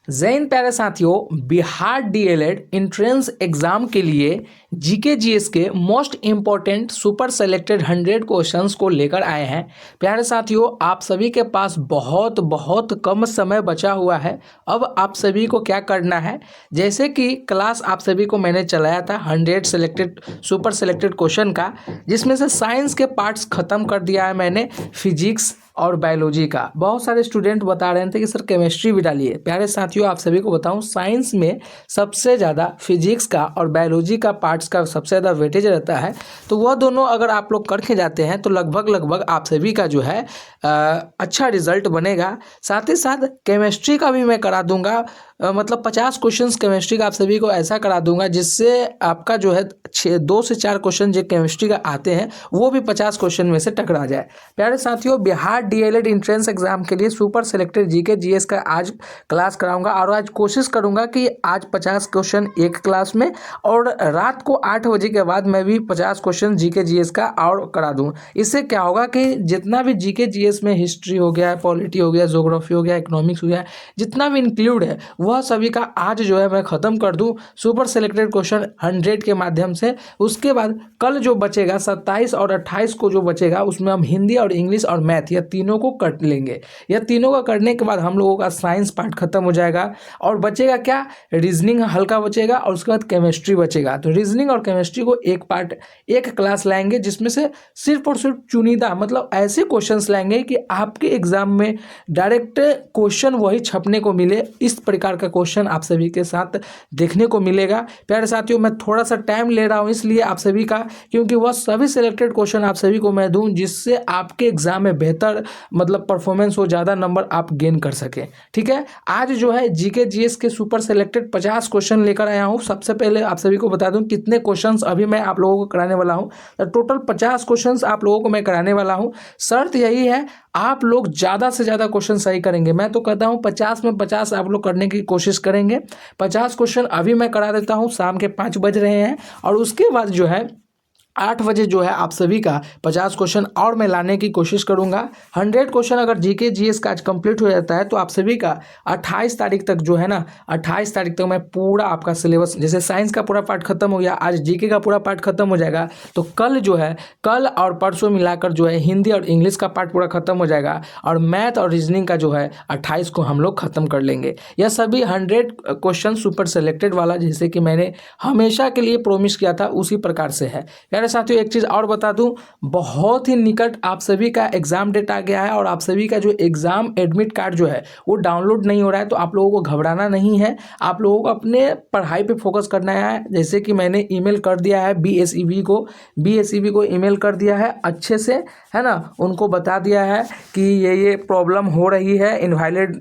जय हिंद प्यारे साथियों, बिहार डीएलएड एंट्रेंस एग्जाम के लिए जीके जीएस के most important super selected 100 questions को लेकर आए हैं। प्यारे साथियों, आप सभी के पास बहुत बहुत कम समय बचा हुआ है। अब आप सभी को क्या करना है, जैसे कि क्लास आप सभी को मैंने चलाया था 100 सेलेक्टेड सुपर सेलेक्टेड क्वेश्चन का, जिसमें से साइंस के पार्ट्स खत्म कर दिया है मैंने, फिजिक्स और बायोलॉजी का। बहुत सारे स्टूडेंट बता रहे थे कि सर केमिस्ट्री भी डालिए। प्यारे साथियों, आप सभी को बताऊं, साइंस में सबसे ज़्यादा फिजिक्स का और बायोलॉजी का पार्ट्स का सबसे ज़्यादा वेटेज रहता है। तो वह दोनों अगर आप लोग करके जाते हैं तो लगभग आप सभी का जो है अच्छा रिजल्ट बनेगा। साथ ही साथ केमिस्ट्री का भी मैं करा दूंगा, मतलब 50 क्वेश्चंस केमिस्ट्री का आप सभी को ऐसा करा दूंगा जिससे आपका जो है 2 से 4 क्वेश्चन जो केमिस्ट्री का आते हैं वो भी 50 क्वेश्चन में से टकरा जाए। प्यारे साथियों, बिहार डीएलएड एंट्रेंस एग्जाम के लिए सुपर सेलेक्टेड जीके जीएस का आज क्लास कराऊंगा और आज कोशिश करूंगा कि आज 50 क्वेश्चन एक क्लास में और रात को 8 बजे के बाद मैं भी 50 क्वेश्चन जीके जीएस का और करा दूँ। इससे क्या होगा कि जितना भी जीके जीएस में हिस्ट्री हो गया, पॉलिटी हो गया, ज्योग्राफी हो गया, इकोनॉमिक्स हो गया, जितना भी इंक्लूड है वह सभी का आज जो है मैं ख़त्म कर दूं सुपर सेलेक्टेड क्वेश्चन 100 के माध्यम से। उसके बाद कल जो बचेगा 27 और 28 को जो बचेगा उसमें हम हिंदी और इंग्लिश और मैथ या तीनों को कर लेंगे। यह तीनों का करने के बाद हम लोगों का साइंस पार्ट खत्म हो जाएगा और बचेगा क्या, रीजनिंग हल्का बचेगा और उसके बाद केमिस्ट्री बचेगा। तो रीजनिंग और केमिस्ट्री को एक पार्ट एक क्लास लाएंगे, जिसमें से सिर्फ और सिर्फ चुनिंदा मतलब ऐसे क्वेश्चंस लाएंगे कि आपके एग्जाम में डायरेक्ट क्वेश्चन वही छपने को मिले। इस प्रकार का क्वेश्चन आप सभी के साथ देखने को मिलेगा। प्यारे साथियों, मैं थोड़ा सा टाइम ले रहा हूं इसलिए आप सभी का, क्योंकि वह सभी सिलेक्टेड क्वेश्चन आप सभी को मैं दूं जिससे आपके एग्जाम में बेहतर मतलब परफॉर्मेंस हो, ज़्यादा नंबर आप गेन कर सकें। ठीक है, आज जो है जीके जीएस के सुपर सेलेक्टेड 50 क्वेश्चन लेकर आया हूँ। सबसे पहले आप सभी को बता दूं कितने क्वेश्चन अभी मैं आप लोगों को कराने वाला हूँ। तो टोटल 50 क्वेश्चन आप लोगों को मैं कराने वाला हूँ। शर्त यही है, आप लोग ज़्यादा से ज़्यादा क्वेश्चन सही करेंगे। मैं तो कहता हूँ 50 में 50 आप लोग करने की कोशिश करेंगे। 50 क्वेश्चन अभी मैं करा देता हूँ, शाम के 5 बज रहे हैं और उसके बाद जो है 8 बजे जो है आप सभी का 50 क्वेश्चन और मैं लाने की कोशिश करूंगा। 100 क्वेश्चन अगर जीके जीएस का आज कंप्लीट हो जाता है तो आप सभी का 28 तारीख तक जो है ना, 28 तारीख तक मैं पूरा आपका सिलेबस, जैसे साइंस का पूरा पार्ट खत्म हो गया, आज जीके का पूरा पार्ट खत्म हो जाएगा, तो कल जो है, कल और परसों मिलाकर जो है हिंदी और इंग्लिश का पार्ट पूरा खत्म हो जाएगा और मैथ और रीजनिंग का जो है 28 को हम लोग खत्म कर लेंगे। यह सभी 100 क्वेश्चन सुपर सेलेक्टेड वाला, जैसे कि मैंने हमेशा के लिए प्रोमिस किया था, उसी प्रकार से है। प्यारे साथियों, एक चीज़ और बता दूं, बहुत ही निकट आप सभी का एग्जाम डेट आ गया है और आप सभी का जो एग्जाम एडमिट कार्ड जो है वो डाउनलोड नहीं हो रहा है। तो आप लोगों को घबराना नहीं है, आप लोगों को अपने पढ़ाई पे फोकस करना है। जैसे कि मैंने ईमेल कर दिया है बीएसईबी को ईमेल कर दिया है अच्छे से, है ना, उनको बता दिया है कि ये प्रॉब्लम हो रही है। इनवैलिड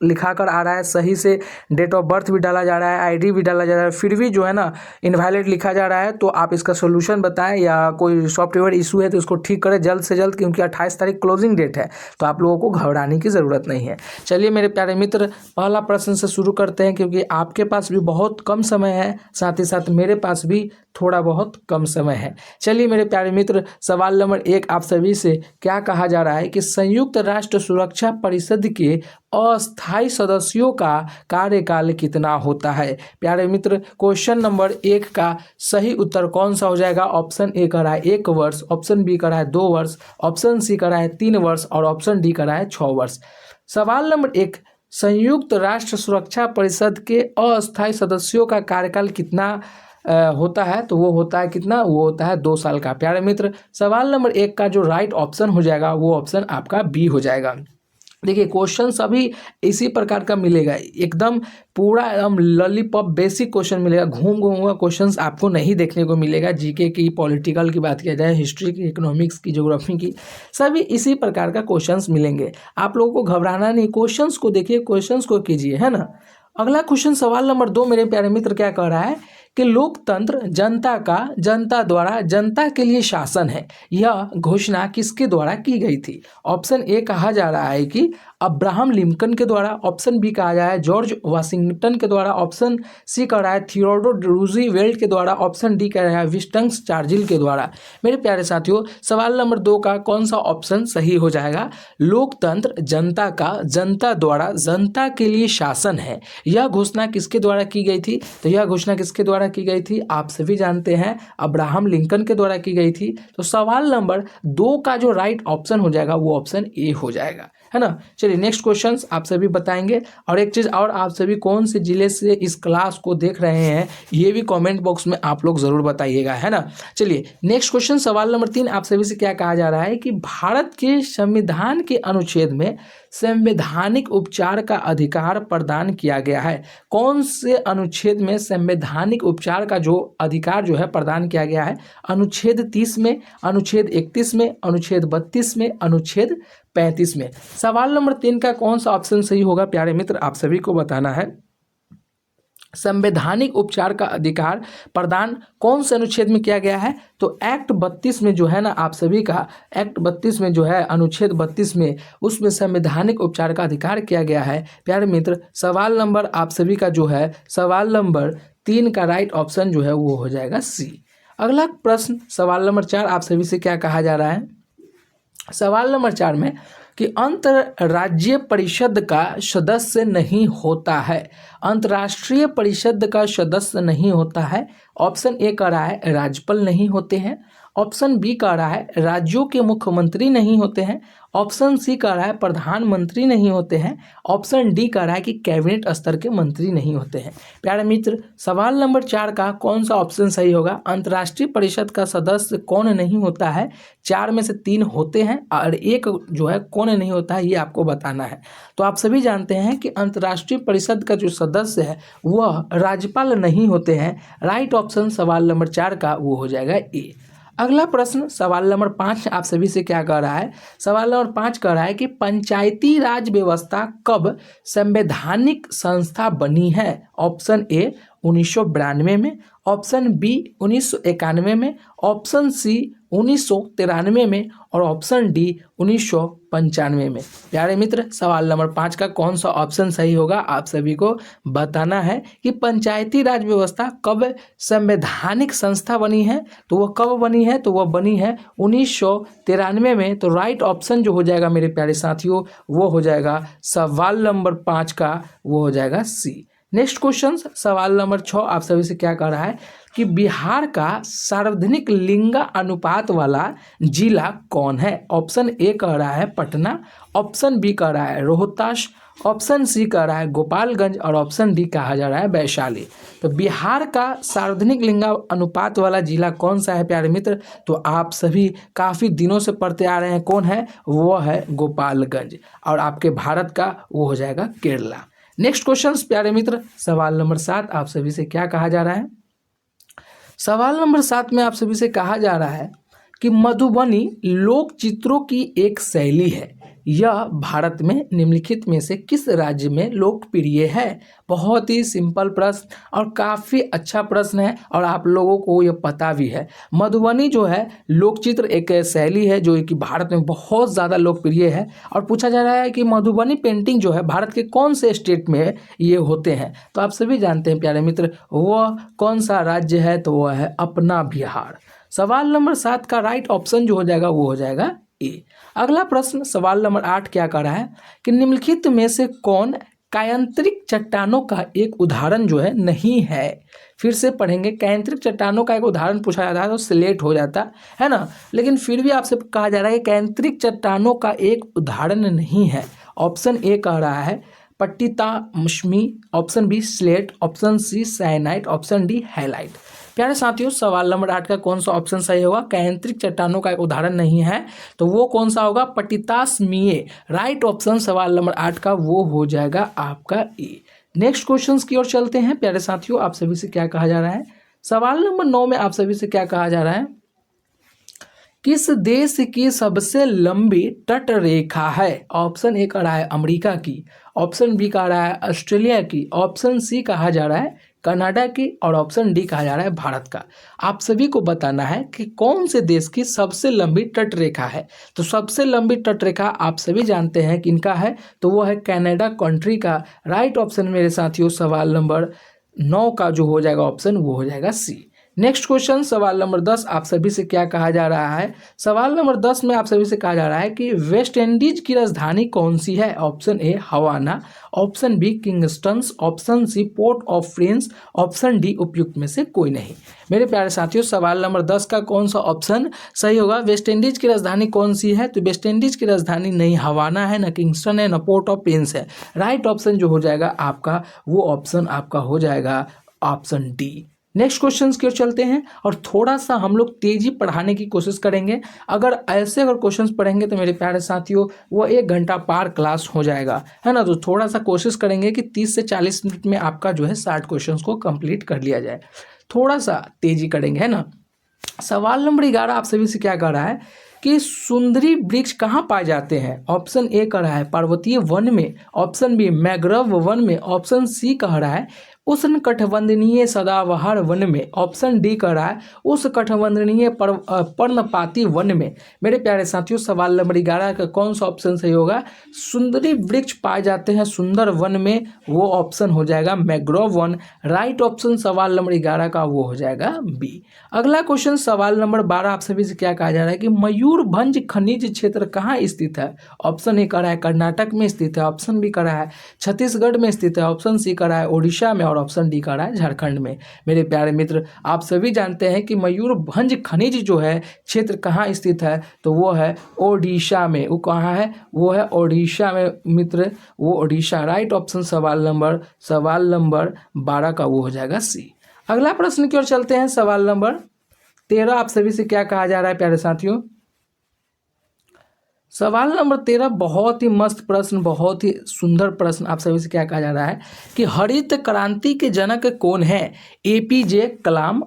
लिखा कर आ रहा है, सही से डेट ऑफ बर्थ भी डाला जा रहा है, आईडी भी डाला जा रहा है, फिर भी जो है ना इनवैलिड लिखा जा रहा है। तो आप इसका सोल्यूशन बताएं या कोई सॉफ्टवेयर इशू है तो उसको ठीक करें जल्द से जल्द, क्योंकि 28 तारीख क्लोजिंग डेट है। तो आप लोगों को घबराने की ज़रूरत नहीं है। चलिए मेरे प्यारे मित्र, पहला प्रश्न से शुरू करते हैं, क्योंकि आपके पास भी बहुत कम समय है, साथ ही साथ मेरे पास भी थोड़ा बहुत कम समय है। चलिए मेरे प्यारे मित्र, सवाल नंबर 1 आप सभी से क्या कहा जा रहा है कि संयुक्त राष्ट्र सुरक्षा परिषद के अस्थायी सदस्यों का कार्यकाल कितना होता है। प्यारे मित्र, क्वेश्चन नंबर 1 का सही उत्तर कौन सा हो जाएगा। ऑप्शन ए कर रहा है 1 वर्ष, ऑप्शन बी कर रहा है 2 वर्ष, ऑप्शन सी कर रहा है 3 वर्ष और ऑप्शन डी कर रहा है 6 वर्ष। सवाल नंबर 1, संयुक्त राष्ट्र सुरक्षा परिषद के अस्थायी सदस्यों का कार्यकाल कितना होता है, तो वो होता है कितना, वो होता है 2 साल का। प्यारे मित्र, सवाल नंबर 1 का जो राइट ऑप्शन हो जाएगा वो ऑप्शन आपका बी हो जाएगा। देखिए, क्वेश्चन सभी इसी प्रकार का मिलेगा, एकदम पूरा एकदम लॉलीपॉप बेसिक क्वेश्चन मिलेगा, घूम हुआ क्वेश्चंस आपको नहीं देखने को मिलेगा। जीके की, पॉलिटिकल की बात किया जाए, हिस्ट्री की, इकोनॉमिक्स की, ज्योग्राफी की, सभी इसी प्रकार का क्वेश्चंस मिलेंगे। आप लोगों को घबराना नहीं, क्वेश्चंस को देखिए, क्वेश्चंस को कीजिए, है ना। अगला क्वेश्चन सवाल नंबर 2 मेरे प्यारे मित्र क्या कह रहा है कि लोकतंत्र जनता का, जनता द्वारा जनता के लिए शासन है, यह घोषणा किसके द्वारा की गई थी। ऑप्शन ए कहा जा रहा है कि अब्राहम लिंकन के द्वारा, ऑप्शन बी कहा जाए जॉर्ज वाशिंगटन के द्वारा, ऑप्शन सी कह रहा है थियोडोर रूज़वेल्ट के द्वारा, ऑप्शन डी कह रहा है विंस्टन चर्चिल के द्वारा। मेरे प्यारे साथियों, सवाल नंबर 2 का कौन सा ऑप्शन सही हो जाएगा? लोकतंत्र जनता का, जनता द्वारा जनता के लिए शासन है, यह घोषणा किसके द्वारा की गई थी? तो यह घोषणा किसके द्वारा की गई थी? आप सभी जानते हैं अब्राहम लिंकन के द्वारा की गई थी। तो सवाल नंबर 2 का जो राइट ऑप्शन हो जाएगा वो ऑप्शन ए हो जाएगा, है ना। चलिए नेक्स्ट क्वेश्चन आप सभी बताएंगे। और एक चीज़ और, आप सभी कौन से जिले से इस क्लास को देख रहे हैं ये भी कमेंट बॉक्स में आप लोग ज़रूर बताइएगा, है ना। चलिए नेक्स्ट क्वेश्चन, सवाल नंबर 3 आप सभी से क्या कहा जा रहा है कि भारत के संविधान के अनुच्छेद में संवैधानिक उपचार का अधिकार प्रदान किया गया है। कौन से अनुच्छेद में संवैधानिक उपचार का जो अधिकार जो है प्रदान किया गया है? अनुच्छेद 30 में, अनुच्छेद 31 में, अनुच्छेद 32 में, अनुच्छेद 35 में। सवाल नंबर 3 का कौन सा ऑप्शन सही होगा प्यारे मित्र, आप सभी को बताना है। संवैधानिक उपचार का अधिकार प्रदान कौन से अनुच्छेद में किया गया है? तो एक्ट 32 में जो है ना, आप सभी का एक्ट 32 में जो है, अनुच्छेद 32 में, उसमें संवैधानिक उपचार का अधिकार किया गया है। प्यारे मित्र, सवाल नंबर आप सभी का जो है, सवाल नंबर 3 का राइट ऑप्शन जो है वो हो जाएगा सी। अगला प्रश्न, सवाल नंबर 4 आप सभी से क्या कहा जा रहा है? सवाल नंबर 4 में कि अंतर्राज्यीय परिषद का सदस्य नहीं होता है, अंतर्राष्ट्रीय परिषद का सदस्य नहीं होता है। ऑप्शन ए कह रहा है राज्यपाल नहीं होते हैं, ऑप्शन बी कह रहा है राज्यों के मुख्यमंत्री नहीं होते हैं, ऑप्शन सी कह रहा है प्रधानमंत्री नहीं होते हैं, ऑप्शन डी कह रहा है कि कैबिनेट स्तर के मंत्री नहीं होते हैं। प्यारे मित्र, सवाल नंबर 4 का कौन सा ऑप्शन सही होगा? अंतर्राष्ट्रीय परिषद का सदस्य कौन नहीं होता है? 4 में से 3 होते हैं और 1 जो है कौन नहीं होता है, ये आपको बताना है। तो आप सभी जानते हैं कि अंतर्राष्ट्रीय परिषद का जो सदस्य है वह राज्यपाल नहीं होते हैं। राइट ऑप्शन सवाल नंबर 4 का वो हो जाएगा ए। अगला प्रश्न, सवाल नंबर 5 आप सभी से क्या कह रहा है? सवाल नंबर 5 कह रहा है कि पंचायती राज व्यवस्था कब संवैधानिक संस्था बनी है? ऑप्शन ए 1992 में, ऑप्शन बी 1991 में, ऑप्शन सी 1993 में और ऑप्शन डी 1995 में। प्यारे मित्र, सवाल नंबर 5 का कौन सा ऑप्शन सही होगा आप सभी को बताना है कि पंचायती राज व्यवस्था कब संवैधानिक संस्था बनी है। तो वह कब बनी है? तो वह बनी है 1993 में। तो राइट ऑप्शन जो हो जाएगा मेरे प्यारे साथियों वो हो जाएगा सवाल नंबर 5 का वो हो जाएगा सी। नेक्स्ट क्वेश्चन, सवाल नंबर 6 आप सभी से क्या कह रहा है कि बिहार का सार्वजनिक लिंग अनुपात वाला जिला कौन है? ऑप्शन ए कह रहा है पटना, ऑप्शन बी कह रहा है रोहतास, ऑप्शन सी कह रहा है गोपालगंज और ऑप्शन डी कहा जा रहा है वैशाली। तो बिहार का सार्वजनिक लिंग अनुपात वाला जिला कौन सा है प्यारे मित्र? तो आप सभी काफ़ी दिनों से पढ़ते आ रहे हैं, कौन है? वो है गोपालगंज। और आपके भारत का वो हो जाएगा केरला। नेक्स्ट क्वेश्चन प्यारे मित्र, सवाल नंबर 7 आप सभी से क्या कहा जा रहा है? सवाल नंबर 7 में आप सभी से कहा जा रहा है कि मधुबनी लोक चित्रों की एक शैली है, यह भारत में निम्नलिखित में से किस राज्य में लोकप्रिय है? बहुत ही सिंपल प्रश्न और काफ़ी अच्छा प्रश्न है और आप लोगों को ये पता भी है। मधुबनी जो है लोकचित्र एक शैली है जो कि भारत में बहुत ज़्यादा लोकप्रिय है। और पूछा जा रहा है कि मधुबनी पेंटिंग जो है भारत के कौन से स्टेट में ये होते हैं? तो आप सभी जानते हैं प्यारे मित्र वह कौन सा राज्य है? तो वह है अपना बिहार। सवाल नंबर 7 का राइट ऑप्शन जो हो जाएगा वो हो जाएगा ए। अगला प्रश्न, सवाल नंबर 8 क्या कर रहा है कि निम्नलिखित में से कौन कायांतरिक चट्टानों का एक उदाहरण जो है नहीं है? फिर से पढ़ेंगे, कायांतरिक चट्टानों का एक उदाहरण पूछा जाता है तो सिलेक्ट हो जाता है ना, लेकिन फिर भी आपसे कहा जा रहा है कि कायांतरिक चट्टानों का एक उदाहरण नहीं है। ऑप्शन ए कह रहा है पट्टितामस्मी, option B slate, option C syenite, option D halite. प्यारे साथियों, सवाल नंबर 8 का कौन सा ऑप्शन सही होगा? कायांतरिक चट्टानों का एक उदाहरण नहीं है तो वो कौन सा होगा? पट्टितास्मीय। राइट ऑप्शन सवाल नंबर 8 का वो हो जाएगा आपका ए। नेक्स्ट क्वेश्चंस की ओर चलते हैं प्यारे साथियों, आप सभी से क्या कहा जा रहा है? सवाल नंबर 9 में आप सभी से क्या कहा जा रहा है? किस देश की सबसे लंबी तट रेखा है? ऑप्शन ए कह रहा है अमेरिका की, ऑप्शन बी कह रहा है ऑस्ट्रेलिया की, ऑप्शन सी कहा जा रहा है कनाडा की और ऑप्शन डी कहा जा रहा है भारत का। आप सभी को बताना है कि कौन से देश की सबसे लंबी तट रेखा है। तो सबसे लंबी तट रेखा आप सभी जानते हैं किनका है, तो वो है कनाडा कंट्री का। राइट ऑप्शन मेरे साथियों सवाल नंबर 9 का जो हो जाएगा ऑप्शन वो हो जाएगा सी। नेक्स्ट क्वेश्चन सवाल नंबर 10 आप सभी से क्या कहा जा रहा है। सवाल नंबर 10 में आप सभी से कहा जा रहा है कि वेस्ट इंडीज की राजधानी कौन सी है। Option A Havana, option B Kingston, option C Port of Prince, option D उपयुक्त में से कोई नहीं। मेरे प्यारे साथियों सवाल नंबर 10 का कौन सा ऑप्शन सही होगा। वेस्ट इंडीज की राजधानी कौन सी है, तो वेस्ट इंडीज की राजधानी नहीं हवाना है, न किंगस्टन है, न पोर्ट ऑफ प्रिंस है। राइट ऑप्शन जो हो जाएगा आपका वो ऑप्शन आपका हो जाएगा ऑप्शन डी। नेक्स्ट क्वेश्चन की ओर चलते हैं और थोड़ा सा हम लोग तेजी पढ़ाने की कोशिश करेंगे। अगर क्वेश्चंस पढ़ेंगे तो मेरे प्यारे साथियों वो 1 घंटा पार क्लास हो जाएगा, है ना। तो थोड़ा सा कोशिश करेंगे कि 30 से 40 मिनट में आपका जो है 60 क्वेश्चंस को कंप्लीट कर लिया जाए। थोड़ा सा तेजी करेंगे, है ना। सवाल नंबर 11 आप सभी से क्या कर रहा है कि सुंदरी वृक्ष कहाँ पाए जाते हैं। ऑप्शन ए कह रहा है पर्वतीय वन में, ऑप्शन बी मैंग्रोव वन में, ऑप्शन सी कह रहा है उष्णकटिबंधीय सदाबहार वन में, ऑप्शन डी कह रहा है उष्णकटिबंधीय पर्णपाती वन में। मेरे प्यारे साथियों सवाल नंबर 11 का कौन सा ऑप्शन सही होगा। सुंदरी वृक्ष पाए जाते हैं सुंदर वन में, वो ऑप्शन हो जाएगा मैंग्रोव वन। राइट ऑप्शन सवाल नंबर 11 का वो हो जाएगा बी। अगला क्वेश्चन सवाल नंबर 12 आप सभी से क्या कहा जा रहा है कि मयूरभंज खनिज क्षेत्र कहाँ स्थित है। ऑप्शन ए कह रहा है कर्नाटक में स्थित है, ऑप्शन बी कह रहा है छत्तीसगढ़ में स्थित है, ऑप्शन सी कह रहा है ओडिशा में और ऑप्शन डी कह रहा है झारखंड में। मेरे प्यारे मित्र आप सभी जानते हैं कि मयूरभंज खनिज जो है क्षेत्र कहाँ स्थित है, तो वो है ओडिशा में। वो कहाँ है, वो है ओडिशा में मित्र, वो ओडिशा। राइट ऑप्शन सवाल नंबर 12 का वो हो जाएगा सी। अगला प्रश्न की ओर चलते हैं सवाल नंबर 13 आप सभी से क्या कहा जा रहा है प्यारे साथियों। सवाल नंबर 13 बहुत ही मस्त प्रश्न, बहुत ही सुंदर प्रश्न। आप सभी से क्या कहा जा रहा है कि हरित क्रांति के जनक कौन है। एपीजे कलाम,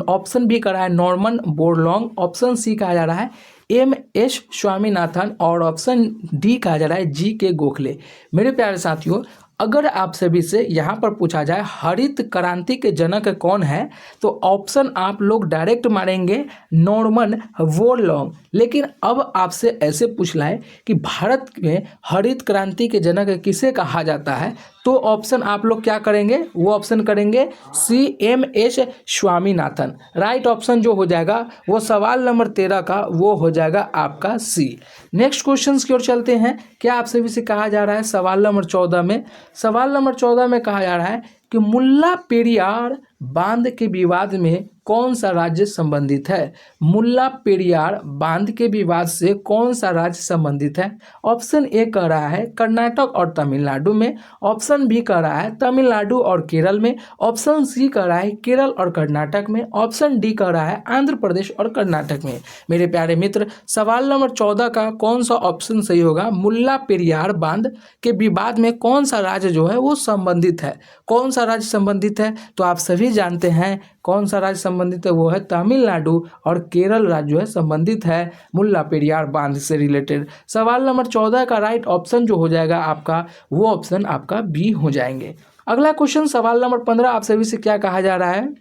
ऑप्शन बी कह रहा है नॉर्मन बोरलॉन्ग, ऑप्शन सी कहा जा रहा है एम.एस. स्वामीनाथन और ऑप्शन डी कहा जा रहा है जी.के. गोखले। मेरे प्यारे साथियों अगर आप सभी से यहाँ पर पूछा जाए हरित क्रांति के जनक कौन है, तो ऑप्शन आप लोग डायरेक्ट मारेंगे नॉर्मन बोरलॉन्ग। लेकिन अब आपसे ऐसे पूछ लाए कि भारत में हरित क्रांति के जनक किसे कहा जाता है, तो ऑप्शन आप लोग क्या करेंगे, वो ऑप्शन करेंगे सी.एम.एस. स्वामीनाथन। राइट ऑप्शन जो हो जाएगा वो सवाल नंबर 13 का वो हो जाएगा आपका सी। नेक्स्ट क्वेश्चन की ओर चलते हैं। क्या आप सभी से कहा जा रहा है सवाल नंबर 14 में, सवाल नंबर 14 में कहा जा रहा है कि मुल्ला पेरियार बांध के विवाद में कौन सा राज्य संबंधित है। मुल्ला पेरियार बांध के विवाद से कौन सा राज्य संबंधित है। ऑप्शन ए कह रहा है कर्नाटक और तमिलनाडु में, ऑप्शन बी कह रहा है तमिलनाडु और केरल में, ऑप्शन सी कह रहा है केरल और कर्नाटक में, ऑप्शन डी कह रहा है आंध्र प्रदेश और कर्नाटक में। मेरे प्यारे मित्र सवाल नंबर 14 का कौन सा ऑप्शन सही होगा। मुल्ला पेरियार बांध के विवाद में कौन सा राज्य जो है वो संबंधित है, कौन सा राज्य संबंधित है, तो आप सभी जानते हैं कौन सा राज्य संबंधित है, वो है तमिलनाडु और केरल राज्य जो है संबंधित है मुल्ला पेरियार बांध से रिलेटेड। सवाल नंबर 14 का राइट ऑप्शन जो हो जाएगा आपका वो ऑप्शन आपका बी हो जाएंगे। अगला क्वेश्चन सवाल नंबर 15 आप सभी से क्या कहा जा रहा है।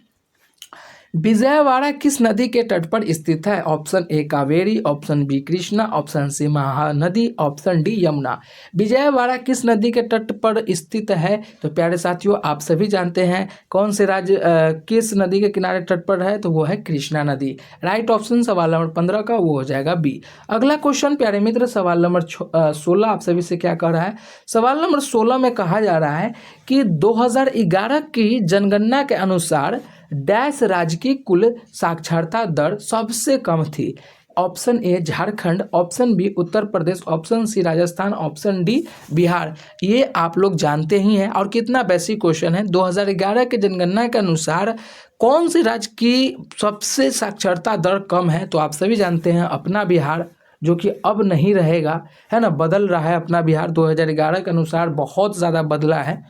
विजयवाड़ा किस नदी के तट पर स्थित है। Option A Kaveri, option B Krishna, option C Mahanadi, option D Yamuna. Vijayawada किस नदी के तट पर स्थित है, तो प्यारे साथियों आप सभी जानते हैं कौन से राज्य किस नदी के किनारे तट पर है, तो वो है कृष्णा नदी। राइट ऑप्शन सवाल नंबर 15 का वो हो जाएगा बी। अगला क्वेश्चन प्यारे मित्र सवाल नंबर 16 आप सभी से क्या कह रहा है। सवाल नंबर 16 में कहा जा रहा है कि 2011 की जनगणना के अनुसार डैश राज्य की कुल साक्षरता दर सबसे कम थी। Option A Jharkhand, option B Uttar Pradesh, option C Rajasthan, option D Bihar. ये आप लोग जानते ही हैं और कितना बेसिक क्वेश्चन है। 2011 के जनगणना के अनुसार कौन से राज्य की सबसे साक्षरता दर कम है, तो आप सभी जानते हैं अपना बिहार, जो कि अब नहीं रहेगा, है ना, बदल रहा है अपना बिहार। 2011 के अनुसार बहुत ज़्यादा बदला है।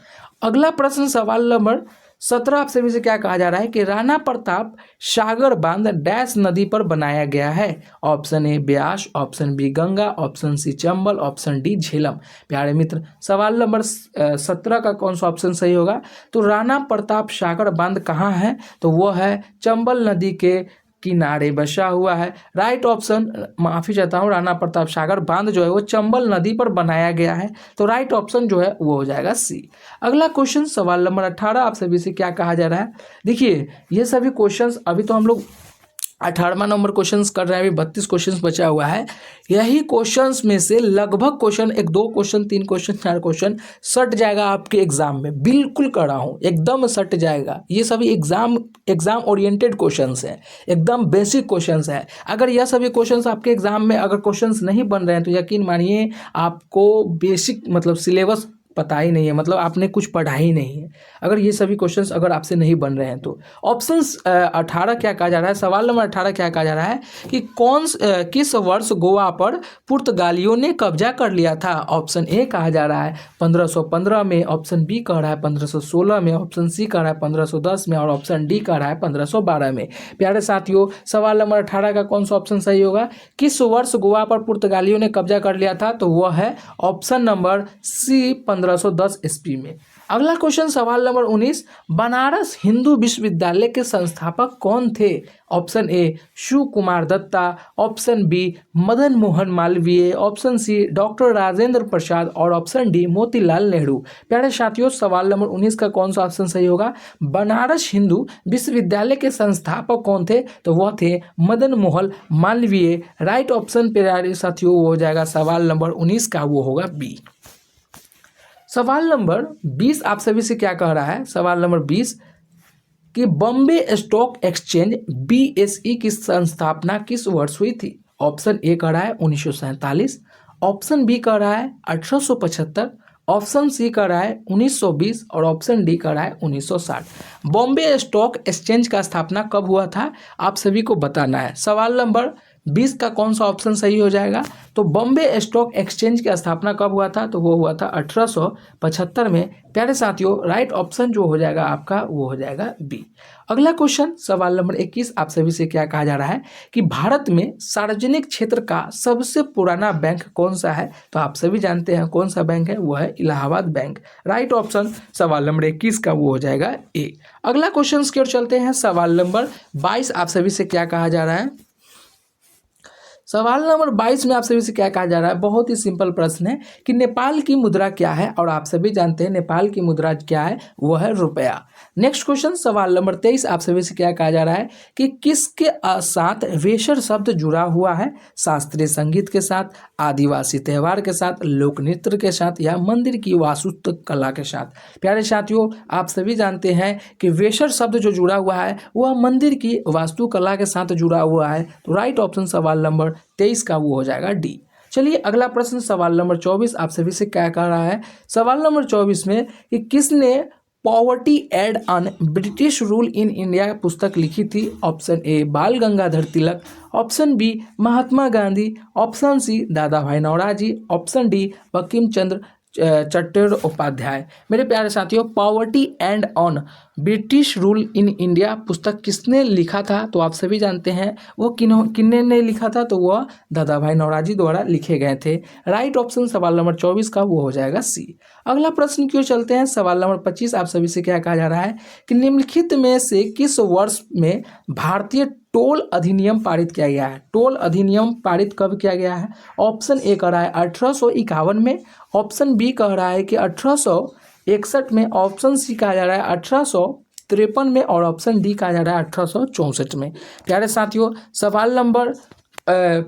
अगला प्रश्न सवाल नंबर 17 आप सभी से क्या कहा जा रहा है कि राणा प्रताप सागर बांध डैश नदी पर बनाया गया है। Option A Beas, option B Ganga, option C Chambal, option D Jhelum. प्यारे मित्र, सवाल नंबर 17 का कौन सा ऑप्शन सही होगा? तो राणा प्रताप सागर बांध कहाँ है? तो वो है चंबल नदी के किनारे बसा हुआ है। राइट ऑप्शन, माफी चाहता हूँ, राणा प्रताप सागर बांध जो है वो चंबल नदी पर बनाया गया है। तो राइट ऑप्शन जो है वो हो जाएगा सी। अगला क्वेश्चन सवाल नंबर 18 आप सभी से क्या कहा जा रहा है? देखिए ये सभी क्वेश्चंस अभी तो हम लोग 18वां नंबर क्वेश्चंस कर रहे हैं, अभी 32 क्वेश्चंस बचा हुआ है। यही क्वेश्चंस में से लगभग क्वेश्चन 1 2 क्वेश्चन 3 क्वेश्चन 4 क्वेश्चन सट जाएगा आपके एग्जाम में, बिल्कुल कर रहा हूँ, एकदम सट जाएगा। ये सभी एग्जाम ओरिएंटेड क्वेश्चंस हैं, एकदम बेसिक क्वेश्चंस है। अगर यह सभी क्वेश्चंस आपके एग्जाम में अगर क्वेश्चंस नहीं बन रहे हैं तो यकीन मानिए आपको बेसिक मतलब सिलेबस पता ही नहीं है, मतलब आपने कुछ पढ़ा ही नहीं है अगर ये सभी क्वेश्चंस अगर आपसे नहीं बन रहे हैं तो। ऑप्शंस 18 क्या कहा जा रहा है? सवाल नंबर 18 क्या कहा जा रहा है कि किस वर्ष गोवा पर पुर्तगालियों ने कब्जा कर लिया था? ऑप्शन ए कहा जा रहा है 1515 में, ऑप्शन बी कह रहा है 1516 में, ऑप्शन सी कह रहा है 1510 में और ऑप्शन डी कह रहा है 1512 में। प्यारे साथियों, सवाल नंबर 18 का कौन सा ऑप्शन सही होगा? किस वर्ष गोवा पर पुर्तगालियों ने कब्जा कर लिया था? तो वह है ऑप्शन नंबर सी 1510 ईस्वी में। अगला क्वेश्चन सवाल नंबर 19, बनारस हिंदू विश्वविद्यालय के संस्थापक कौन थे? Option A Shiv Kumar Datta, option B Madan Mohan Malviya, option C doctor Rajendra Prasad और ऑप्शन डी मोतीलाल नेहरू। प्यारे साथियों, सवाल नंबर 19 का कौन सा ऑप्शन सही होगा? बनारस हिंदू विश्वविद्यालय के संस्थापक कौन थे? तो वह थे मदन मोहन मालवीय। राइट ऑप्शन प्यारे साथियों वो हो जाएगा सवाल नंबर 19 का, वो होगा बी। सवाल नंबर 20 आप सभी से क्या कह रहा है? सवाल नंबर 20 कि बॉम्बे स्टॉक एक्सचेंज BSE की संस्थापना किस वर्ष हुई थी? ऑप्शन ए कह रहा है 1947, ऑप्शन बी कह रहा है 1875, ऑप्शन सी कह रहा है 1920 और ऑप्शन डी कह रहा है 1960। बॉम्बे स्टॉक एक्सचेंज का स्थापना कब हुआ था आप सभी को बताना है। सवाल नंबर 20 का कौन सा ऑप्शन सही हो जाएगा? तो बॉम्बे स्टॉक एक्सचेंज की स्थापना कब हुआ था? तो वो हुआ था 1875 में। प्यारे साथियों, राइट ऑप्शन जो हो जाएगा आपका वो हो जाएगा बी। अगला क्वेश्चन सवाल नंबर 21 आप सभी से क्या कहा जा रहा है कि भारत में सार्वजनिक क्षेत्र का सबसे पुराना बैंक कौन सा है? तो आप सभी जानते हैं कौन सा बैंक है, वो है इलाहाबाद बैंक। राइट ऑप्शन सवाल नंबर 21 का वो हो जाएगा ए। अगला क्वेश्चन की ओर चलते हैं। सवाल नंबर 22 आप सभी से क्या कहा जा रहा है? सवाल नंबर 22 में आप सभी से क्या कहा जा रहा है? बहुत ही सिंपल प्रश्न है कि नेपाल की मुद्रा क्या है, और आप सभी जानते हैं नेपाल की मुद्रा क्या है, वो है रुपया। नेक्स्ट क्वेश्चन सवाल नंबर 23 आप सभी से क्या कहा जा रहा है कि किसके साथ वेशर शब्द जुड़ा हुआ है? शास्त्रीय संगीत के साथ, आदिवासी त्यौहार के साथ, लोक नृत्य के साथ या मंदिर की वास्तुकला के साथ। प्यारे साथियों, आप सभी जानते हैं कि वेशर शब्द जो जुड़ा हुआ है वह मंदिर की वास्तुकला के साथ जुड़ा हुआ है। तो राइट ऑप्शन सवाल नंबर 23 का वो हो जाएगा डी। चलिए अगला प्रश्न सवाल नंबर 24 आप सभी से क्या कह रहा है? सवाल नंबर 24 में कि किसने poverty and on British rule in India पुस्तक लिखी थी? Option A Bal Gangadhar Tilak, option B Mahatma Gandhi, option C Dadabhai Naoroji, option D Bankim Chandra Chattopadhyay. मेरे प्यारे साथियों, poverty and on British rule in India पुस्तक किसने लिखा था? तो आप सभी जानते हैं वो किन्ने ने लिखा था, तो वह दादा भाई नौरोजी द्वारा लिखे गए थे। राइट ऑप्शन सवाल नंबर 24 का वो हो जाएगा सी। अगला प्रश्न की ओर चलते हैं। सवाल नंबर 25 आप सभी से क्या कहा जा रहा है कि निम्नलिखित में से किस वर्ष में भारतीय टोल अधिनियम पारित किया गया है? टोल अधिनियम पारित कब किया गया है? ऑप्शन ए कह रहा है 1851 में, ऑप्शन बी कह रहा है कि 1861 में, ऑप्शन सी कहा जा रहा है 1853 में और ऑप्शन डी कहा जा रहा है 1864 में। प्यारे साथियों, सवाल नंबर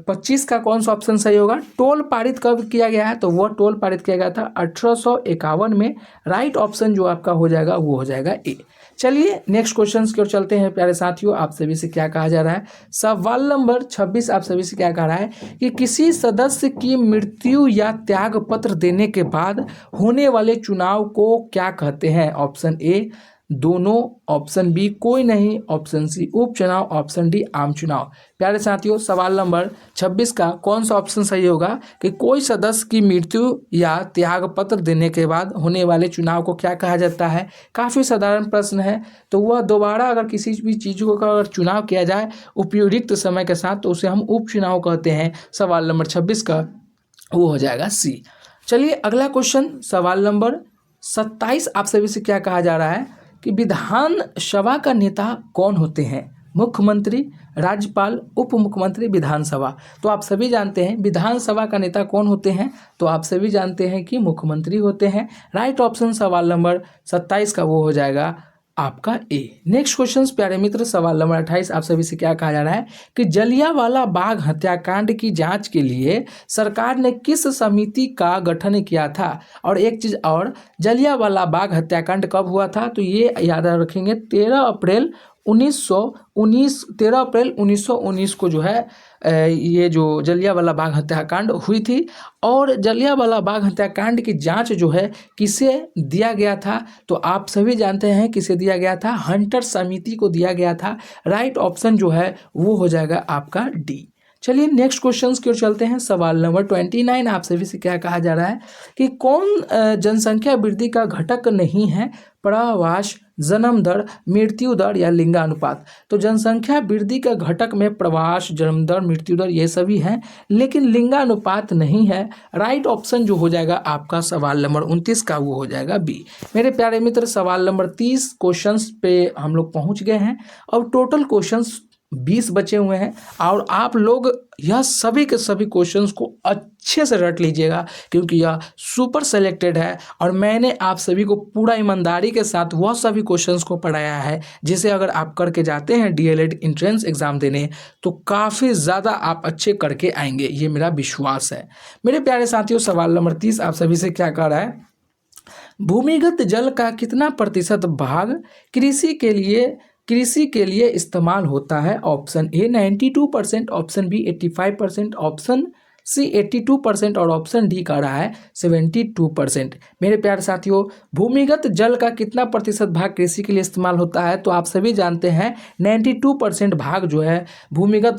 25 का कौन सा ऑप्शन सही होगा? टोल पारित कब किया गया है? तो वह टोल पारित किया गया था 1851 में। राइट ऑप्शन जो आपका हो जाएगा वो हो जाएगा ए। चलिए नेक्स्ट क्वेश्चन की ओर चलते हैं। प्यारे साथियों, आप सभी से क्या कहा जा रहा है? सवाल नंबर 26 आप सभी से क्या कह रहा है कि किसी सदस्य की मृत्यु या त्याग पत्र देने के बाद होने वाले चुनाव को क्या कहते हैं? ऑप्शन ए दोनों, ऑप्शन बी कोई नहीं, ऑप्शन सी उपचुनाव, ऑप्शन डी आम चुनाव। प्यारे साथियों, सवाल नंबर 26 का कौन सा ऑप्शन सही होगा कि कोई सदस्य की मृत्यु या त्याग पत्र देने के बाद होने वाले चुनाव को क्या कहा जाता है। काफ़ी साधारण प्रश्न है, तो वह दोबारा अगर किसी भी चीज़ को अगर चुनाव किया जाए उपयुक्त समय के साथ तो उसे हम उपचुनाव कहते हैं। सवाल नंबर 26 का वो हो जाएगा सी। चलिए अगला क्वेश्चन, सवाल नंबर 27 आप सभी से क्या कहा जा रहा है कि विधानसभा का नेता कौन होते हैं। मुख्यमंत्री, राज्यपाल, उप मुख्यमंत्री, विधानसभा। तो आप सभी जानते हैं विधानसभा का नेता कौन होते हैं, तो आप सभी जानते हैं कि मुख्यमंत्री होते हैं। राइट ऑप्शन सवाल नंबर 27 का वो हो जाएगा आपका ए। नेक्स्ट क्वेश्चन प्यारे मित्र, सवाल नंबर 28 आप सभी से क्या कहा जा रहा है कि जलियांवाला बाग हत्याकांड की जांच के लिए सरकार ने किस समिति का गठन किया था। और एक चीज़ और, जलियांवाला बाग हत्याकांड कब हुआ था, तो ये याद रखेंगे 13 अप्रैल 1919 को जो है ये जो जलियांवाला बाग हत्याकांड हुई थी। और जलियांवाला बाग हत्याकांड की जांच जो है किसे दिया गया था, तो आप सभी जानते हैं किसे दिया गया था, हंटर समिति को दिया गया था। राइट ऑप्शन जो है वो हो जाएगा आपका डी। चलिए नेक्स्ट क्वेश्चन की ओर चलते हैं। सवाल नंबर 29 आप सभी से क्या कहा जा रहा है कि कौन जनसंख्या वृद्धि का घटक नहीं है, प्रवास, जन्म दर, मृत्यु दर या लिंगानुपात। तो जनसंख्या वृद्धि का घटक में प्रवास, जन्म दर, मृत्यु दर ये सभी हैं, लेकिन लिंगानुपात नहीं है। राइट ऑप्शन जो हो जाएगा आपका सवाल नंबर 29 का वो हो जाएगा बी। मेरे प्यारे मित्र, सवाल नंबर 30 क्वेश्चंस पे हम लोग पहुंच गए हैं। अब टोटल क्वेश्चंस 20 बचे हुए हैं और आप लोग यह सभी के सभी क्वेश्चंस को अच्छे से रट लीजिएगा, क्योंकि यह सुपर सेलेक्टेड है और मैंने आप सभी को पूरा ईमानदारी के साथ वह सभी क्वेश्चंस को पढ़ाया है, जिसे अगर आप करके जाते हैं डीएलएड एंट्रेंस एग्जाम देने तो काफ़ी ज़्यादा आप अच्छे करके आएंगे, ये मेरा विश्वास है। मेरे प्यारे साथियों, सवाल नंबर 30 आप सभी से क्या कह रहा है, भूमिगत जल का कितना प्रतिशत भाग कृषि के लिए इस्तेमाल होता है। Option A 92%, option B 85%, option C 82% और ऑप्शन डी कह रहा है 72%। मेरे प्यारे साथियों, भूमिगत जल का कितना प्रतिशत भाग कृषि के लिए इस्तेमाल होता है, तो आप सभी जानते हैं 92% भाग जो है भूमिगत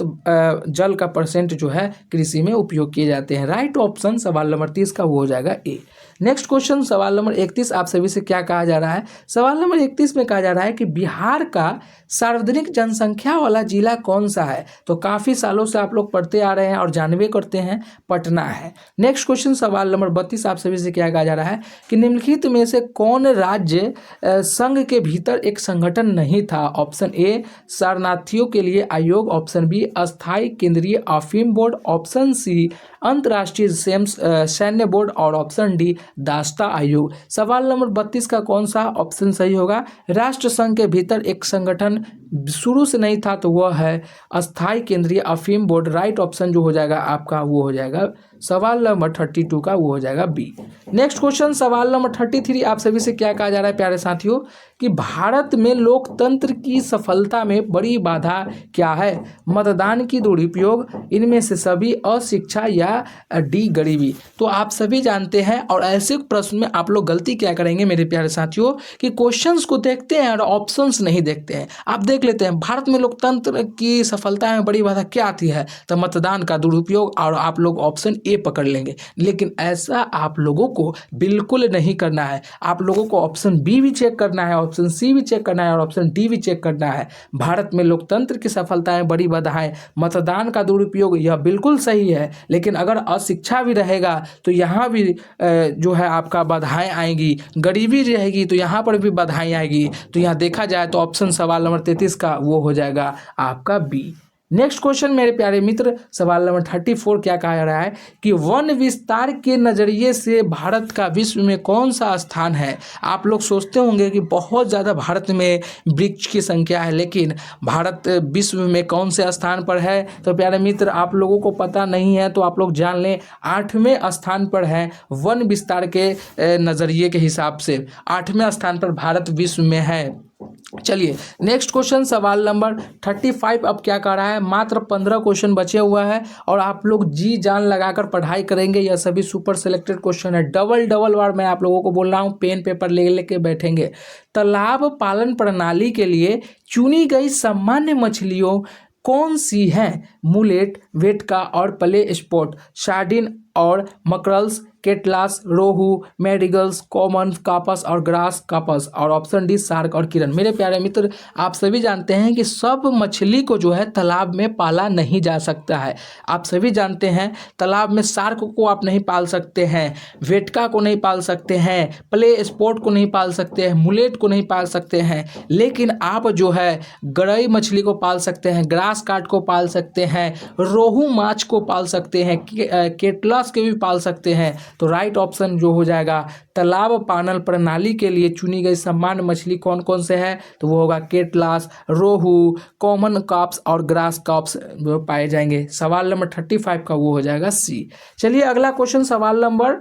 जल का परसेंट जो है कृषि में उपयोग किए जाते हैं। राइट ऑप्शन सवाल नंबर 30 का वो हो जाएगा ए। नेक्स्ट क्वेश्चन, सवाल नंबर 31 आप सभी से क्या कहा जा रहा है। सवाल नंबर 31 में कहा जा रहा है कि बिहार का सार्वजनिक जनसंख्या वाला जिला कौन सा है। तो काफ़ी सालों से आप लोग पढ़ते आ रहे हैं और जानवे करते हैं, पटना है। नेक्स्ट क्वेश्चन, सवाल नंबर 32 आप सभी से क्या कहा जा रहा है कि निम्नलिखित में से कौन राज्य संघ के भीतर एक संगठन नहीं था। ऑप्शन ए शरणार्थियों के लिए आयोग, ऑप्शन बी अस्थायी केंद्रीय अफीम बोर्ड, ऑप्शन सी अंतर्राष्ट्रीय सैन्य बोर्ड और ऑप्शन डी दास्ता आयोग। सवाल नंबर 32 का कौन सा ऑप्शन सही होगा। राष्ट्र संघ के भीतर एक संगठन शुरू से नहीं था, तो वह है अस्थायी केंद्रीय अफीम बोर्ड। राइट ऑप्शन जो हो जाएगा आपका वो हो जाएगा सवाल नंबर 32 का वो हो जाएगा बी। नेक्स्ट क्वेश्चन, सवाल नंबर 33 आप सभी से क्या कहा जा रहा है प्यारे साथियों कि भारत में लोकतंत्र की सफलता में बड़ी बाधा क्या है। मतदान की दुरुपयोग, इनमें से सभी, अशिक्षा या डी गरीबी। तो आप सभी जानते हैं और ऐसे प्रश्न में आप लोग गलती क्या करेंगे मेरे प्यारे साथियों कि क्वेश्चंस को देखते हैं और ऑप्शंस नहीं देखते हैं। आप देख लेते हैं भारत में लोकतंत्र की सफलता में बड़ी बाधा क्या आती है, तो मतदान का दुरुपयोग, और आप लोग ऑप्शन ए पकड़ लेंगे। लेकिन ऐसा आप लोगों को बिल्कुल नहीं करना है। आप लोगों को ऑप्शन बी भी चेक करना है, ऑप्शन सी भी चेक करना है और ऑप्शन डी भी चेक करना है। भारत में लोकतंत्र की सफलता में बड़ी बाधाएं, मतदान का दुरुपयोग, यह बिल्कुल सही है। लेकिन अगर अशिक्षा भी रहेगा तो यहाँ भी जो है आपका बाधाएं आएंगी, गरीबी रहेगी तो यहाँ पर भी बाधाएं आएगी। तो यहाँ देखा जाए तो ऑप्शन सवाल नंबर 33 का वो हो जाएगा आपका बी। नेक्स्ट क्वेश्चन मेरे प्यारे मित्र, सवाल नंबर 34 क्या कहा जा रहा है कि वन विस्तार के नज़रिए से भारत का विश्व में कौन सा स्थान है। आप लोग सोचते होंगे कि बहुत ज़्यादा भारत में वृक्ष की संख्या है, लेकिन भारत विश्व में कौन से स्थान पर है। तो प्यारे मित्र, आप लोगों को पता नहीं है तो आप लोग जान लें, 8वें स्थान पर है वन विस्तार के नज़रिए के हिसाब से। 8वें स्थान पर भारत विश्व में है। चलिए नेक्स्ट क्वेश्चन सवाल नंबर 35 अब क्या कर रहा है, मात्र 15 क्वेश्चन बचे हुआ है और आप लोग जी जान लगाकर पढ़ाई करेंगे। यह सभी सुपर सेलेक्टेड क्वेश्चन है, डबल बार मैं आप लोगों को बोल रहा हूँ, पेन पेपर ले लेके बैठेंगे। तालाब पालन प्रणाली के लिए चुनी गई सामान्य मछलियों कौन सी हैं? मुलेट, वेटका और प्ले स्पॉट, सार्डिन और मकरल्स, केटलास, रोहू, मैरिगल्स, कॉमन कापस और ग्रास कापस, और ऑप्शन डी शार्क और किरण। मेरे प्यारे मित्र, आप सभी जानते हैं कि सब मछली को जो है तालाब में पाला नहीं जा सकता है। आप सभी जानते हैं तालाब में शार्क को आप नहीं पाल सकते हैं, वेटका को नहीं पाल सकते हैं, प्ले स्पॉट को नहीं पाल सकते हैं, मुलेट को नहीं पाल सकते हैं, लेकिन आप जो है गरई मछली को पाल सकते हैं, ग्रास काट को पाल सकते हैं, रोहू माछ को पाल सकते हैं, केटलास के भी पाल सकते हैं। तो राइट ऑप्शन जो हो जाएगा तालाब पालन प्रणाली के लिए चुनी गई सामान्य मछली कौन कौन से है, तो वो होगा केटलास, रोहू, कॉमन काप्स और ग्रास काप्स जो पाए जाएंगे। सवाल नंबर 35 का वो हो जाएगा सी। चलिए अगला क्वेश्चन सवाल नंबर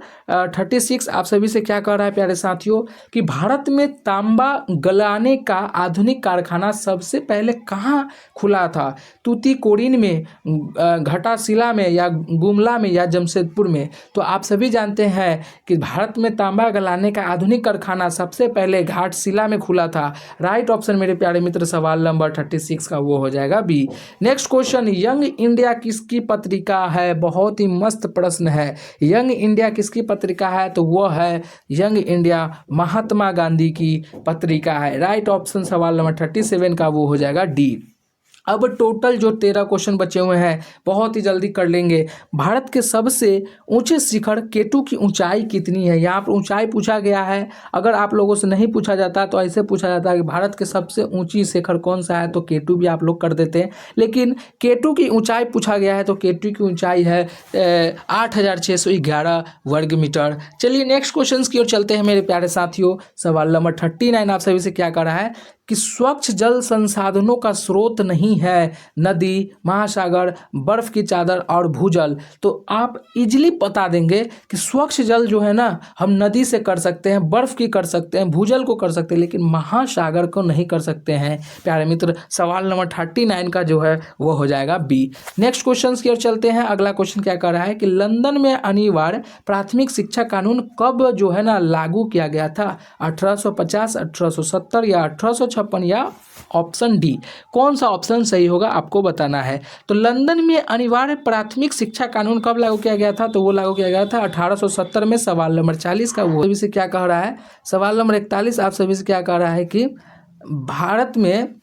36 आप सभी से क्या कह रहा है प्यारे साथियों कि भारत में तांबा गलाने का आधुनिक कारखाना सबसे पहले कहाँ खुला था? तूतीकोरिन में, घटाशिला में, या गुमला में, या जमशेदपुर में? तो आप सभी जानते हैं कि भारत में तांबा गलाने का आधुनिक कारखाना सबसे पहले घाटशिला में खुला था। राइट ऑप्शन मेरे प्यारे मित्र सवाल नंबर 36 का वो हो जाएगा B. Next question, Young India किसकी पत्रिका है? बहुत ही मस्त प्रश्न है। यंग इंडिया किसकी पत्रिका है? तो वो है यंग इंडिया महात्मा गांधी की पत्रिका है। राइट ऑप्शन सवाल नंबर 37 का वो हो जाएगा डी। अब टोटल जो 13 क्वेश्चन बचे हुए हैं बहुत ही जल्दी कर लेंगे। भारत के सबसे ऊंचे शिखर केटू की ऊंचाई कितनी है? यहाँ पर ऊंचाई पूछा गया है। अगर आप लोगों से नहीं पूछा जाता तो ऐसे पूछा जाता है कि भारत के सबसे ऊंची शिखर कौन सा है, तो केटू भी आप लोग कर देते हैं, लेकिन केटू की ऊंचाई पूछा गया है तो केटू की ऊंचाई है 8611 वर्ग मीटर। चलिए नेक्स्ट क्वेश्चन की ओर चलते हैं मेरे प्यारे साथियों। सवाल नंबर 39 आप सभी से क्या कर रहा है कि स्वच्छ जल संसाधनों का स्रोत नहीं है नदी, महासागर, बर्फ की चादर और भूजल। तो आप इजीली बता देंगे कि स्वच्छ जल जो है ना हम नदी से कर सकते हैं, बर्फ की कर सकते हैं, भूजल को कर सकते हैं, लेकिन महासागर को नहीं कर सकते हैं प्यारे मित्र। सवाल नंबर 39 का जो है वो हो जाएगा बी। नेक्स्ट क्वेश्चन की ओर चलते हैं। अगला क्वेश्चन क्या कर रहा है कि लंदन में अनिवार्य प्राथमिक शिक्षा कानून कब जो है ना लागू किया गया था? 1850, 1870 या 1856 या ऑप्शन डी? कौन सा ऑप्शन सही होगा आपको बताना है। तो लंदन में अनिवार्य प्राथमिक शिक्षा कानून कब लागू किया गया था? तो वो लागू किया गया था 1870 में। सवाल नंबर 40 का वो सभी से क्या कह रहा है? सवाल नंबर 41 आप सभी से क्या कह रहा है कि भारत में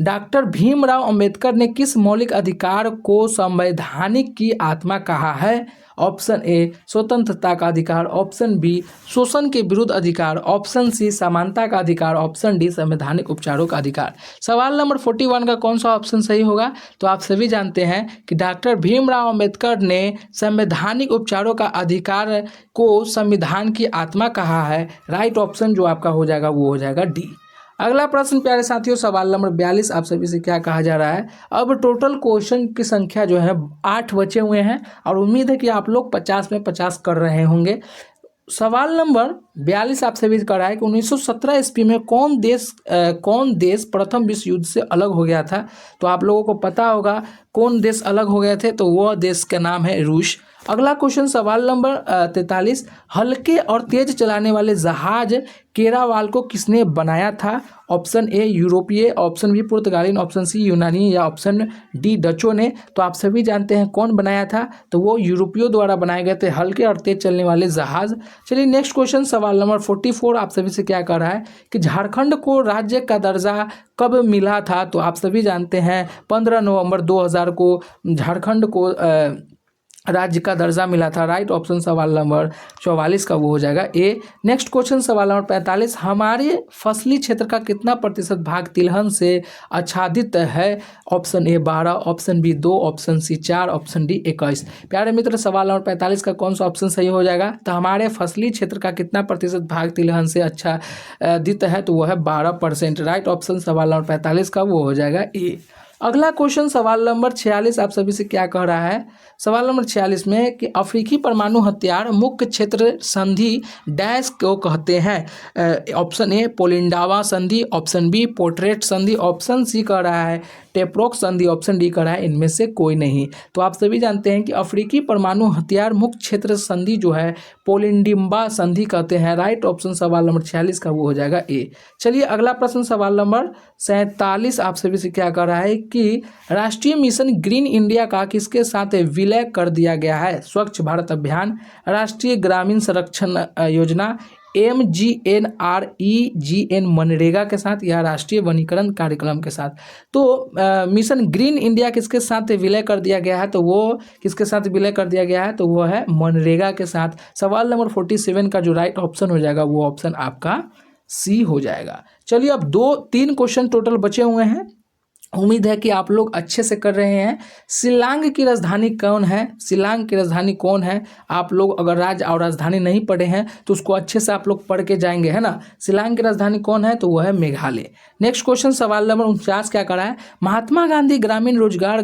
डॉक्टर भीमराव अंबेडकर ने किस मौलिक अधिकार को संवैधानिक की आत्मा कहा है? ऑप्शन ए स्वतंत्रता का अधिकार, ऑप्शन बी शोषण के विरुद्ध अधिकार, ऑप्शन सी समानता का अधिकार, ऑप्शन डी संवैधानिक उपचारों का अधिकार। सवाल नंबर 41 का कौन सा ऑप्शन सही होगा? तो आप सभी जानते हैं कि डॉक्टर भीमराव अंबेडकर ने संवैधानिक उपचारों का अधिकार को संविधान की आत्मा कहा है। राइट ऑप्शन जो आपका हो जाएगा वो हो जाएगा डी। अगला प्रश्न प्यारे साथियों सवाल नंबर 42 आप सभी से क्या कहा जा रहा है? अब टोटल क्वेश्चन की संख्या जो है 8 बचे हुए हैं और उम्मीद है कि आप लोग 50 में 50 कर रहे होंगे। सवाल नंबर 42 आप सभी कर रहा है कि 1917 ईस्वी में कौन देश प्रथम विश्व युद्ध से अलग हो गया था? तो आप लोगों को पता होगा कौन देश अलग हो गए थे, तो वह देश का नाम है रूस। अगला क्वेश्चन सवाल नंबर 43, हल्के और तेज चलाने वाले जहाज केरावाल को किसने बनाया था? ऑप्शन ए यूरोपीय, ऑप्शन बी पुर्तगाली, ऑप्शन सी यूनानी या ऑप्शन डी डचों ने। तो आप सभी जानते हैं कौन बनाया था, तो वो यूरोपियों द्वारा बनाए गए थे हल्के और तेज चलने वाले जहाज। चलिए नेक्स्ट क्वेश्चन सवाल नंबर 44 आप सभी से क्या कर रहा है कि झारखंड को राज्य का दर्जा कब मिला था? तो आप सभी जानते हैं 15 नवंबर 2000 को झारखंड को राज्य का दर्जा मिला था। राइट ऑप्शन सवाल नंबर 44 का वो हो जाएगा ए। नेक्स्ट क्वेश्चन सवाल नंबर 45, हमारे फसली क्षेत्र का कितना प्रतिशत भाग तिलहन से आच्छादित है? Option A 12, option B 2, option C 4, option D 21। प्यारे मित्र सवाल नंबर 45 का कौन सा ऑप्शन सही हो जाएगा? तो हमारे फसली क्षेत्र का कितना प्रतिशत भाग तिलहन से आच्छादित है? तो वो है 12%। राइट ऑप्शन सवाल नंबर 45 का वो हो जाएगा ए। अगला क्वेश्चन सवाल नंबर 46 आप सभी से क्या कह रहा है। सवाल नंबर 46 में कि अफ्रीकी परमाणु हथियार मुक्त क्षेत्र संधि डैश को कहते हैं। ऑप्शन ए पोलिंडावा संधि, ऑप्शन बी पोर्ट्रेट संधि, ऑप्शन सी कह रहा है टेप्रोक संधि, ऑप्शन डी कह रहा है इनमें से कोई नहीं। तो आप सभी जानते हैं कि अफ्रीकी परमाणु हथियार मुक्त क्षेत्र संधि जो है पोलिंडिम्बा संधि कहते हैं। राइट ऑप्शन सवाल नंबर 46 का वो हो जाएगा ए। चलिए अगला प्रश्न सवाल नंबर 47 आप सभी से क्या कह रहा है कि राष्ट्रीय मिशन ग्रीन इंडिया का किसके साथ विलय कर दिया गया है। स्वच्छ भारत अभियान, राष्ट्रीय ग्रामीण संरक्षण योजना, MGNREGN मनरेगा के साथ या राष्ट्रीय वनीकरण कार्यक्रम के साथ। तो मिशन ग्रीन इंडिया किसके साथ विलय कर दिया गया है, तो वो किसके साथ विलय कर दिया गया है, तो वो है मनरेगा के साथ। सवाल नंबर 47 का जो राइट ऑप्शन हो जाएगा वो ऑप्शन आपका सी हो जाएगा। चलिए अब 2-3 क्वेश्चन टोटल बचे हुए हैं, उम्मीद है कि आप लोग अच्छे से कर रहे हैं। शिलांग की राजधानी कौन है, शिलांग की राजधानी कौन है। आप लोग अगर राज्य और राजधानी नहीं पढ़े हैं तो उसको अच्छे से आप लोग पढ़ के जाएंगे, है ना। शिलांग की राजधानी कौन है, तो वो है मेघालय। नेक्स्ट क्वेश्चन सवाल नंबर 49 क्या करा है। महात्मा गांधी ग्रामीण रोजगार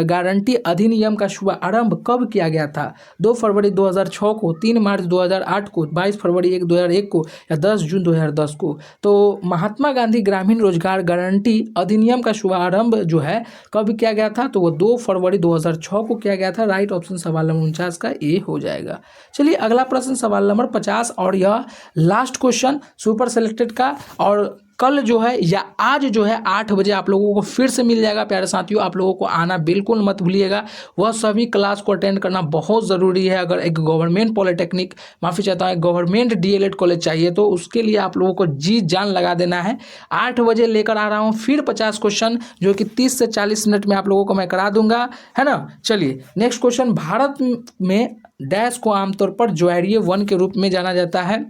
गारंटी अधिनियम का शुभारंभ कब किया गया था। 2 फरवरी 2006 को, 3 मार्च 2008 को, 22 फरवरी 2001 को या 10 जून 2010 को। तो महात्मा गांधी ग्रामीण रोजगार गारंटी अधिनियम का आरंभ जो है कब किया गया था, तो वो 2 फरवरी 2006 को किया गया था। राइट ऑप्शन सवाल नंबर 49 का ए हो जाएगा। चलिए अगला प्रश्न सवाल नंबर 50 और यह लास्ट क्वेश्चन सुपर सेलेक्टेड का, और कल जो है या आज जो है 8 बजे आप लोगों को फिर से मिल जाएगा। प्यारे साथियों आप लोगों को आना बिल्कुल मत भूलिएगा, वह सभी क्लास को अटेंड करना बहुत ज़रूरी है। अगर एक गवर्नमेंट पॉलिटेक्निक, माफ़ी चाहता हूँ, एक गवर्नमेंट DLED कॉलेज चाहिए तो उसके लिए आप लोगों को जी जान लगा देना है। 8 बजे लेकर आ रहा हूँ फिर 50 क्वेश्चन, जो कि 30 से 40 मिनट में आप लोगों को मैं करा दूंगा, है ना। चलिए नेक्स्ट क्वेश्चन, भारत में डैश को आमतौर पर ज्वारीय वन के रूप में जाना जाता है।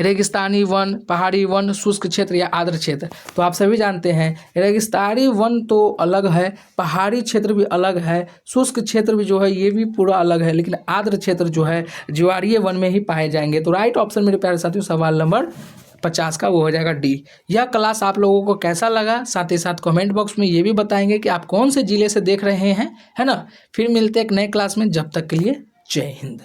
रेगिस्तानी वन, पहाड़ी वन, शुष्क क्षेत्र या आर्द्र क्षेत्र। तो आप सभी जानते हैं रेगिस्तानी वन तो अलग है, पहाड़ी क्षेत्र भी अलग है, शुष्क क्षेत्र भी जो है ये भी पूरा अलग है, लेकिन आर्द्र क्षेत्र जो है ज्वारीय वन में ही पाए जाएंगे। तो राइट ऑप्शन मेरे प्यारे साथियों सवाल नंबर 50 का वो हो जाएगा डी। यह क्लास आप लोगों को कैसा लगा, साथ ही साथ कमेंट बॉक्स में ये भी बताएंगे कि आप कौन से जिले से देख रहे हैं, है ना। फिर मिलते हैं एक नए क्लास में, जब तक के लिए जय हिंद।